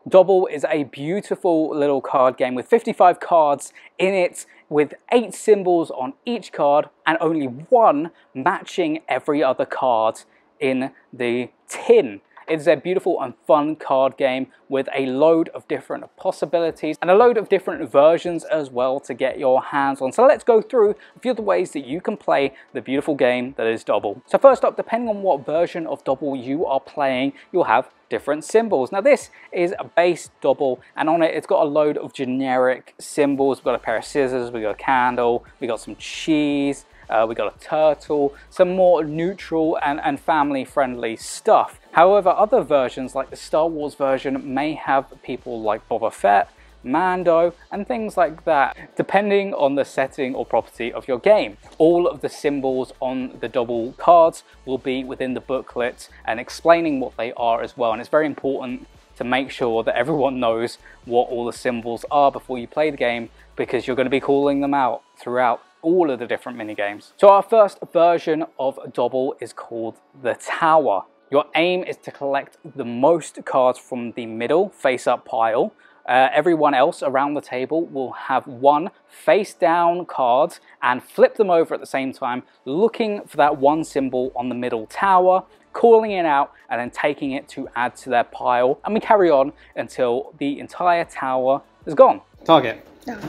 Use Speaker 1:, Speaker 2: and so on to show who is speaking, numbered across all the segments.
Speaker 1: Dobble is a beautiful little card game with 55 cards in it, with 8 symbols on each card and only one matching every other card in the tin. It is a beautiful and fun card game with a load of different possibilities and a load of different versions as well to get your hands on. So let's go through a few of the ways that you can play the beautiful game that is Dobble. So first up, depending on what version of Dobble you are playing, you'll have different symbols. Now this is a base Dobble, and on it it's got a load of generic symbols. We've got a pair of scissors, we've got a candle, we've got some cheese, we got a turtle, some more neutral and family friendly stuff. However, other versions like the Star Wars version may have people like Boba Fett, Mando, and things like that, depending on the setting or property of your game. All of the symbols on the Dobble cards will be within the booklet and explaining what they are as well, and it's very important to make sure that everyone knows what all the symbols are before you play the game, because you're going to be calling them out throughout all of the different mini games. So our first version of Dobble is called the Tower. Your aim is to collect the most cards from the middle face-up pile. Everyone else around the table will have one face-down card and flip them over at the same time, looking for that one symbol on the middle tower, calling it out, and then taking it to add to their pile. And we carry on until the entire tower is gone. Target.
Speaker 2: No.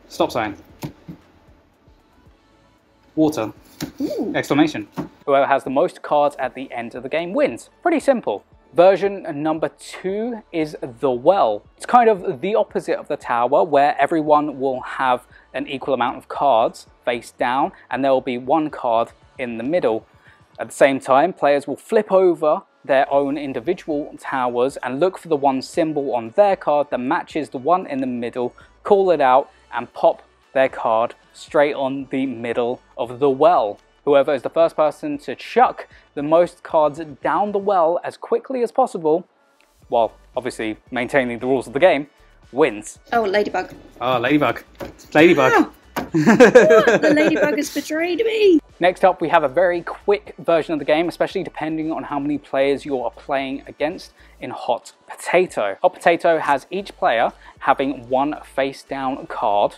Speaker 1: Stop sign. Water.
Speaker 2: Ooh.
Speaker 1: Exclamation. Whoever has the most cards at the end of the game wins. Pretty simple. Version number 2 is the Well. It's kind of the opposite of the Tower, where everyone will have an equal amount of cards face down, and there will be one card in the middle. At the same time, players will flip over their own individual towers and look for the one symbol on their card that matches the one in the middle, call it out, and pop their card straight on the middle of the well. Whoever is the first person to chuck the most cards down the well as quickly as possible, while obviously maintaining the rules of the game, wins.
Speaker 2: Oh, Ladybug.
Speaker 1: Ah, Ladybug. Ladybug.
Speaker 2: Ah! What? The Ladybug has betrayed me.
Speaker 1: Next up, we have a very quick version of the game, especially depending on how many players you are playing against, in Hot Potato. Hot Potato has each player having one face-down card,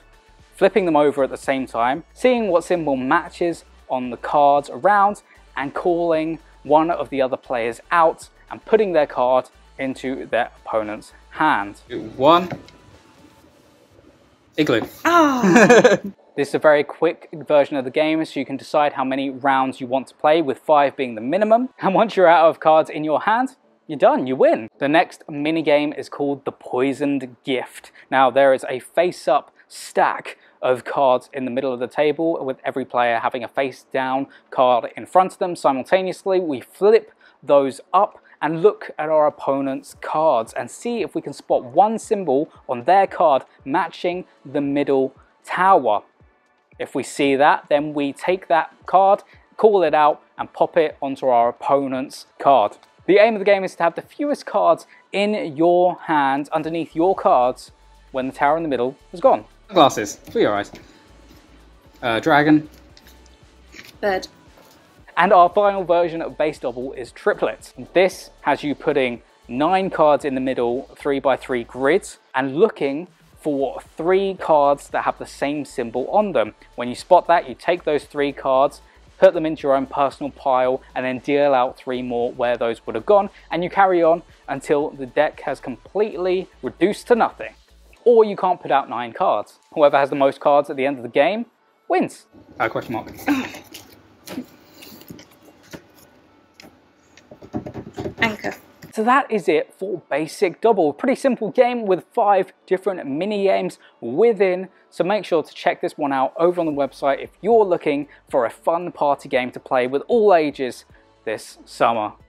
Speaker 1: flipping them over at the same time, seeing what symbol matches on the cards around, and calling one of the other players out and putting their card into their opponent's hand. 1. Igloo.
Speaker 2: Ah!
Speaker 1: This is a very quick version of the game, so you can decide how many rounds you want to play, with 5 being the minimum. And once you're out of cards in your hand, you're done, you win. The next mini game is called the Poisoned Gift. Now there is a face-up stack of cards in the middle of the table, with every player having a face-down card in front of them. Simultaneously, we flip those up and look at our opponent's cards and see if we can spot one symbol on their card matching the middle tower. If we see that, then we take that card, call it out, and pop it onto our opponent's card. The aim of the game is to have the fewest cards in your hand underneath your cards when the tower in the middle is gone. Glasses for your eyes. Dragon.
Speaker 2: Bird.
Speaker 1: And our final version of base Dobble is Triplet. This has you putting 9 cards in the middle 3x3 grids and looking for 3 cards that have the same symbol on them. When you spot that, you take those 3 cards, put them into your own personal pile, and then deal out 3 more where those would have gone, and you carry on until the deck has completely reduced to nothing. Or you can't put out 9 cards. Whoever has the most cards at the end of the game wins. Question mark.
Speaker 2: Anchor.
Speaker 1: So that is it for Basic Dobble. Pretty simple game with 5 different mini games within. So make sure to check this one out over on the website if you're looking for a fun party game to play with all ages this summer.